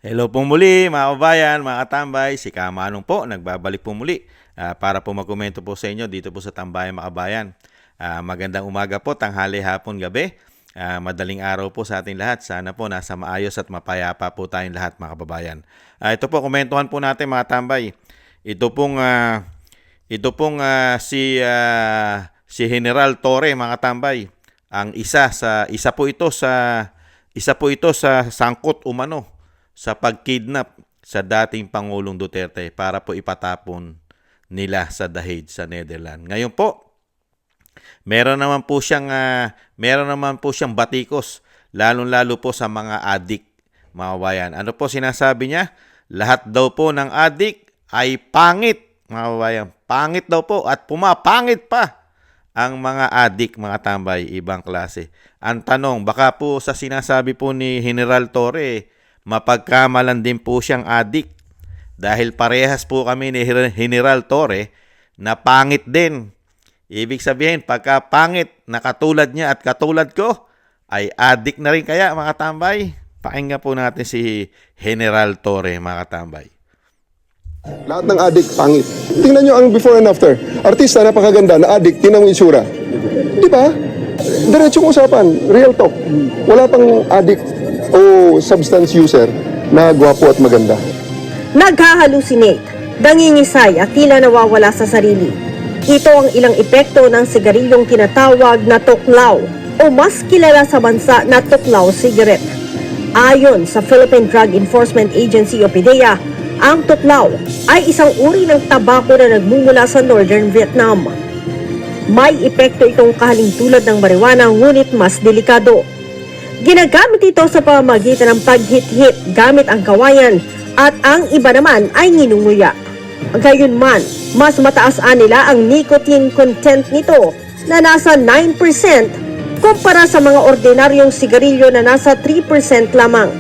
Hello po muli mga kabayan, mga katambay, si Kamanong po, nagbabalik po muli para po magkomento po sa inyo dito po sa Tambayan mga kabayan. Magandang umaga po, tanghali, hapon, gabi, madaling araw po sa ating lahat. Sana po nasa maayos at mapayapa po tayong lahat mga kababayan. Ito po, komentuhan po natin mga tambay. Si General Torre mga tambay. Isa po ito sa sangkot umano sa pagkidnap sa dating Pangulong Duterte para po ipatapon nila sa The Hague sa Netherlands. Ngayon po, meron naman po siyang batikos, lalong-lalo po sa mga adik, mga kabayan. Ano po sinasabi niya? Lahat daw po ng adik ay pangit, mga kabayan. Pangit daw po at pumapangit pa ang mga adik, mga tambay, ibang klase. Ang tanong, baka po sa sinasabi po ni General Torre, mapagkamalan din po siyang adik. Dahil parehas po kami ni General Torre na pangit din. Ibig sabihin, pagka pangit na katulad niya at katulad ko, ay adik na rin kaya mga tambay. Pakinggan po natin si General Torre mga tambay. Lahat ng addict, pangit. Tingnan nyo ang before and after. Artista, napakaganda, na addict, tingnan mo yung itsura. Di ba? Diretsong usapan, real talk. Wala pang addict o substance user na gwapo at maganda. Naghahalusinate, nangingisay at tila nawawala sa sarili. Ito ang ilang epekto ng sigarilyong tinatawag na tuklaw o mas kilala sa bansa na tuklaw cigarette. Ayon sa Philippine Drug Enforcement Agency o PDEA, ang tuklaw ay isang uri ng tabako na nagmumula sa Northern Vietnam. May epekto itong kahalintulad ng marijuana ngunit mas delikado. Ginagamit ito sa pamamagitan ng paghit-hit gamit ang kawayan at ang iba naman ay nginunguya. Gayunman, mas mataas nila ang nicotine content nito na nasa 9% kumpara sa mga ordinaryong sigarilyo na nasa 3% lamang.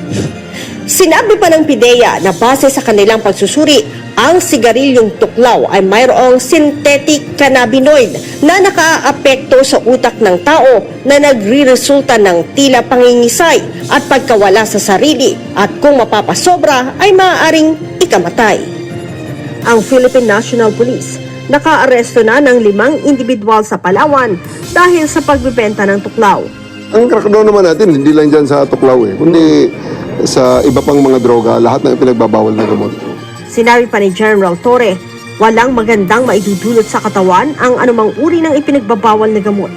Sinabi pa ng PDEA na base sa kanilang pagsusuri, ang sigarilyong tuklaw ay mayroong synthetic cannabinoid na nakaaapekto sa utak ng tao na nagre-resulta ng tila pangingisay at pagkawala sa sarili at kung mapapasobra ay maaaring ikamatay. Ang Philippine National Police nakaaresto na ng 5 individual sa Palawan dahil sa pagbebenta ng tuklaw. Ang crackdown naman natin, hindi lang dyan sa tuklaw kundi sa iba pang mga droga, lahat ng pinagbabawal na gamot. Sinabi pa ni General Torre, walang magandang maidudulot sa katawan ang anumang uri ng ipinagbabawal na gamot.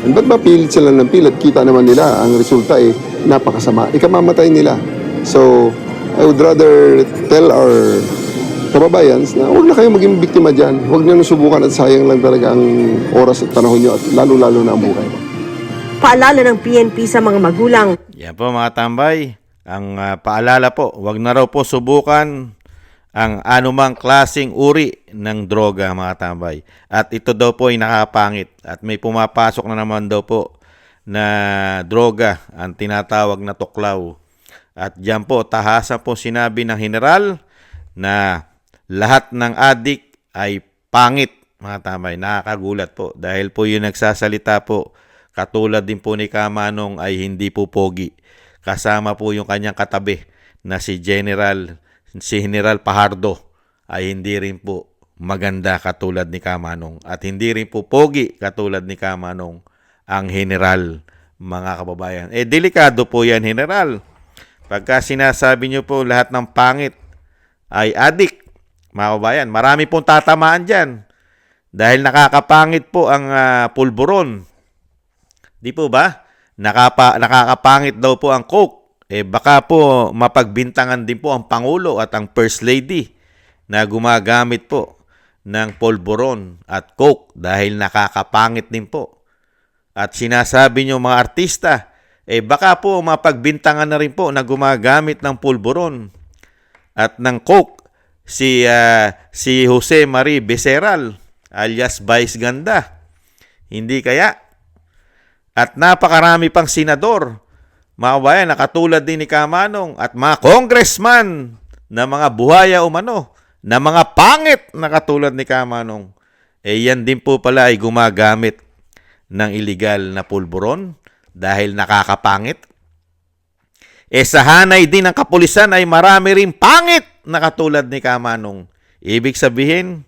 And ba't ba pilit sila ng pilit? Kita naman nila, ang resulta napakasama. Ikamamatay nila. So, I would rather tell our kababayans na huwag na kayo maging biktima dyan. Huwag nyo subukan at sayang lang talaga ang oras at panahon nyo at lalo-lalo na ang buhay. Paalala ng PNP sa mga magulang. Yan po mga tambay. Ang paalala po, huwag na raw po subukan ang anumang klaseng uri ng droga mga tambay. At ito daw po ay nakapangit. At may pumapasok na naman daw po na droga, ang tinatawag na tuklaw. At diyan po, tahasa po sinabi ng general na lahat ng adik ay pangit mga tambay. Nakakagulat po. Dahil po yung nagsasalita po, katulad din po ni Kamanong ay hindi po pogi. Kasama po yung kanyang katabi na si General Pajardo ay hindi rin po maganda katulad ni Kamanong at hindi rin po pogi katulad ni Kamanong ang general mga kababayan. Delikado po yan general. Pagka sinasabi nyo po lahat ng pangit ay adik mga kababayan, marami pong tatamaan dyan dahil nakakapangit po ang pulburon. Di po ba? Nakakapangit daw po ang Coke. Baka po mapagbintangan din po ang Pangulo at ang First Lady na gumagamit po ng polvoron at Coke dahil nakakapangit din po. At sinasabi nyo mga artista, baka po mapagbintangan na rin po na gumagamit ng polvoron at ng Coke si Jose Marie Becerral alias Vice Ganda. Hindi kaya? At napakarami pang senador, mga kabayan, na katulad din ni Kamanong at mga congressman na mga buhaya umano, na mga pangit na katulad ni Kamanong. Yan din po pala ay gumagamit ng illegal na pulburon dahil nakakapangit. Sa hanay din ng kapulisan ay marami rin pangit na katulad ni Kamanong. Ibig sabihin,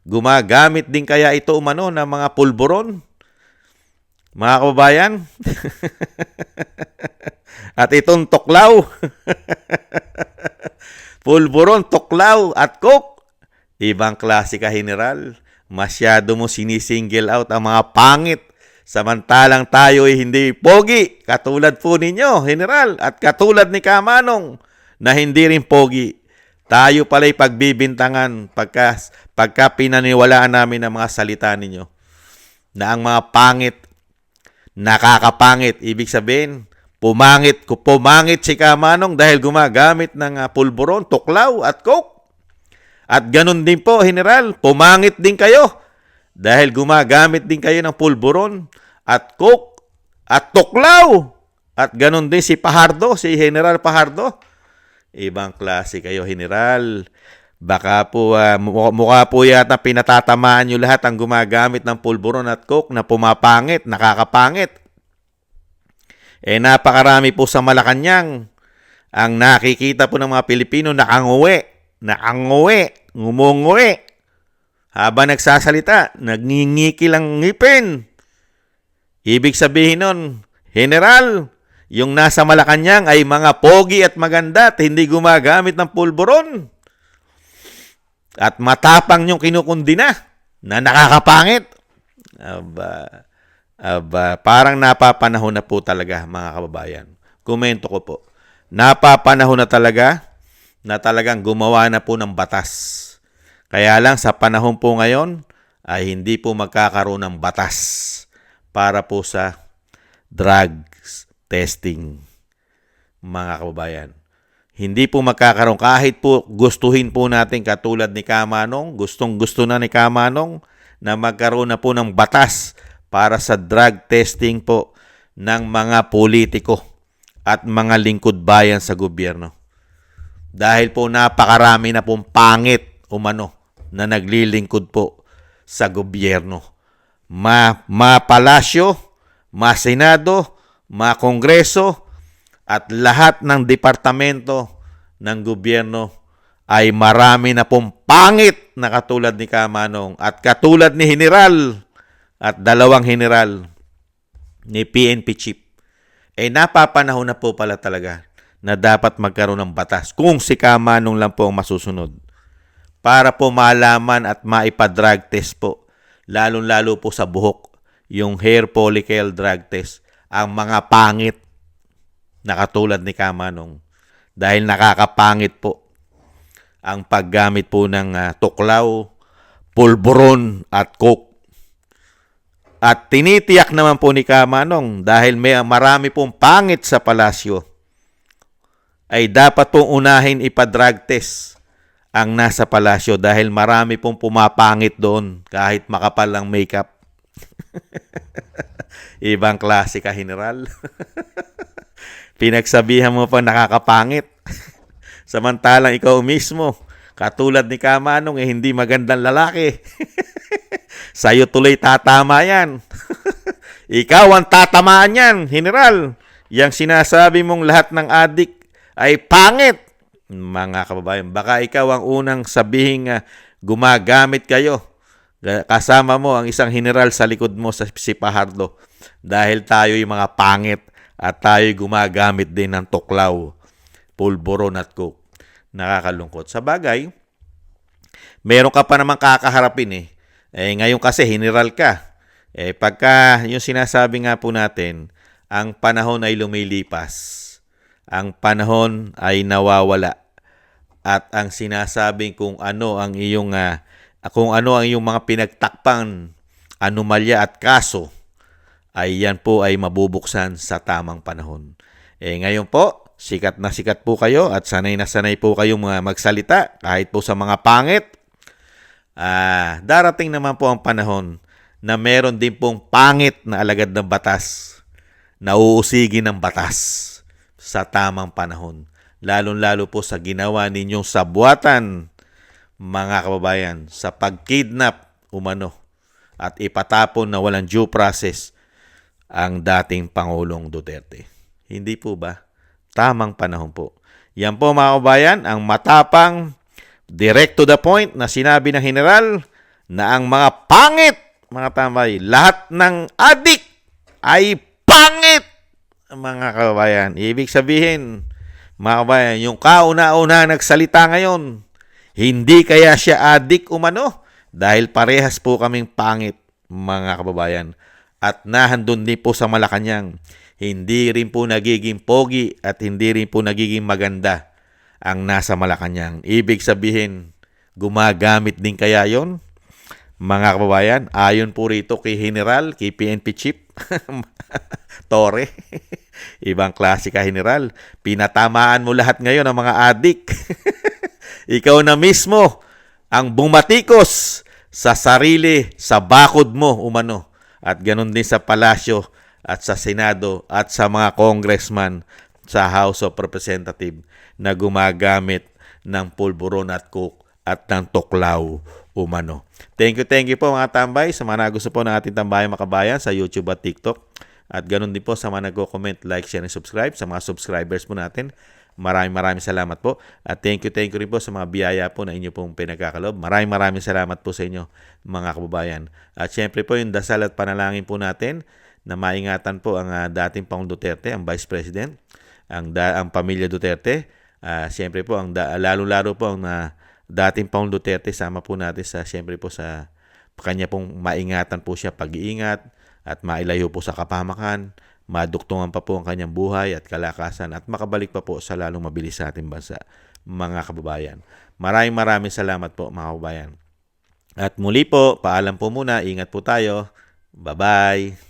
gumagamit din kaya ito umano ng mga pulburon? Mga kababayan? At itong tuklaw, pulburon, tuklaw at coke, ibang klase ka, General. Masyado mo sinisingle out ang mga pangit. Samantalang tayo ay hindi pogi. Katulad po ninyo, General. At katulad ni Kamanong na hindi rin pogi. Tayo pala'y pagbibintangan pagka pinaniwalaan namin ang mga salita ninyo. Na ang mga pangit, nakakapangit. Ibig sabihin, pumangit si Kamanong dahil gumagamit ng pulburon, tuklaw at coke. At ganun din po, General, pumangit din kayo dahil gumagamit din kayo ng pulburon at coke at tuklaw. At ganun din si Fajardo, si General Fajardo. Ibang klase kayo, General. Baka po, mukha po yata pinatatamaan nyo lahat ang gumagamit ng pulburon at coke na pumapangit, nakakapangit. Napakarami po sa Malacanang ang nakikita po ng mga Pilipino nakanguwi, ngumunguwi. Habang nagsasalita, nagngingikil ang ngipin. Ibig sabihin nun, General, yung nasa Malacanang ay mga pogi at maganda at hindi gumagamit ng pulburon. At matapang yung kinukundina na nakakapangit. Parang napapanahon na po talaga, mga kababayan. Komento ko po. Napapanahon na talagang gumawa na po ng batas. Kaya lang sa panahon po ngayon ay hindi po magkakaroon ng batas para po sa drugs testing, mga kababayan. Hindi po magkakaroon kahit po gustuhin po natin katulad ni Kamanong, gustong-gusto na ni Kamanong na magkaroon na po ng batas para sa drug testing po ng mga politiko at mga lingkod bayan sa gobyerno. Dahil po napakarami na pong pangit umano na naglilingkod po sa gobyerno. Palasyo, senado, kongreso, at lahat ng departamento ng gobyerno ay marami na pong pangit na katulad ni Kamanong at katulad ni General at dalawang General ni PNP Chief. Napapanahon na po pala talaga na dapat magkaroon ng batas kung si Kamanong lang po ang masusunod para po malaman at maipa-drug test po, lalong-lalo po sa buhok, yung hair follicle drug test, ang mga pangit na katulad ni Kamanong dahil nakakapangit po ang paggamit po ng tuklaw, pulburon at coke. At tinitiyak naman po ni Kamanong dahil may marami pong pangit sa palasyo ay dapat pong unahin ipa-drug test ang nasa palasyo dahil marami pong pumapangit doon kahit makapal ang makeup. Ibang klase ka, General. Pinagsabihan mo pa nakakapangit. Samantalang ikaw mismo, katulad ni Kamanong, hindi magandang lalaki. Sa'yo tuloy tatama yan. Ikaw ang tatamaan yan, General. Yang sinasabi mong lahat ng adik ay pangit. Mga kababayan, baka ikaw ang unang sabihing gumagamit kayo. Kasama mo ang isang General sa likod mo, si Fajardo. Dahil tayo'y mga pangit at tayo'y gumagamit din ng tuklaw, pulburon at coke. Nakakalungkot. Sa bagay, meron ka pa naman kakaharapin ngayon kasi General ka. Pagka yung sinasabi nga po natin, ang panahon ay lumilipas. Ang panahon ay nawawala. At ang sinasabing kung ano ang iyong mga pinagtakpang anomalya at kaso, ay yan po ay mabubuksan sa tamang panahon. Ngayon po, sikat na sikat po kayo at sanay na sanay po kayong magsalita kahit po sa mga pangit. Darating naman po ang panahon na meron din pong pangit na alagad ng batas na uusigin ng batas sa tamang panahon. Lalong-lalo po sa ginawa ninyong sabuatan, mga kababayan, sa pagkidnap umano at ipatapon na walang due process ang dating Pangulong Duterte. Hindi po ba? tamang panahon po. Yan po mga kabayan, ang matapang, direct to the point na sinabi ng general na ang mga pangit, mga tambay, lahat ng adik ay pangit, mga kabayan. Ibig sabihin, mga kabayan, yung kauna-una nagsalita ngayon, hindi kaya siya adik umano dahil parehas po kaming pangit, mga kababayan. At nahandun din po sa Malacanang, hindi rin po nagiging pogi at hindi rin po nagiging maganda ang nasa Malacanang. Ibig sabihin, gumagamit din kaya yon, mga kababayan? Ayon po rito kay General, kay PNP Chief, Torre. Ibang klase ka, General. Pinatamaan mo lahat ngayon ng mga adik. Ikaw na mismo ang bumatikos sa sarili, sa bakod mo, umano. At ganun din sa palasyo at sa Senado at sa mga congressman sa House of Representatives na gumagamit ng pulburon at coke at ng tuklaw umano. Thank you po mga tambay sa mga gusto po ng ating tambayang makabayan sa YouTube at TikTok. At ganun din po sa mga nagko-comment, like, share, and subscribe sa mga subscribers po natin. Maraming salamat po. At thank you rin po sa mga biyaya po na inyo pong pinagkakalob. Maraming salamat po sa inyo mga kababayan. At syempre po yung dasal at panalangin po natin na maingatan po ang dating Pangulong Duterte, ang Vice President, ang pamilya Duterte. Syempre po, lalo-lalo po ang dating Pangulong Duterte, sama po natin sa syempre po sa kanya pong maingatan po siya, pag-iingat at mailayo po sa kapahamakan, maduktungan pa po ang kanyang buhay at kalakasan at makabalik pa po sa lalong mabilis sa ating bansa, mga kababayan. Maraming salamat po mga kababayan. At muli po, paalam po muna, ingat po tayo. Bye-bye!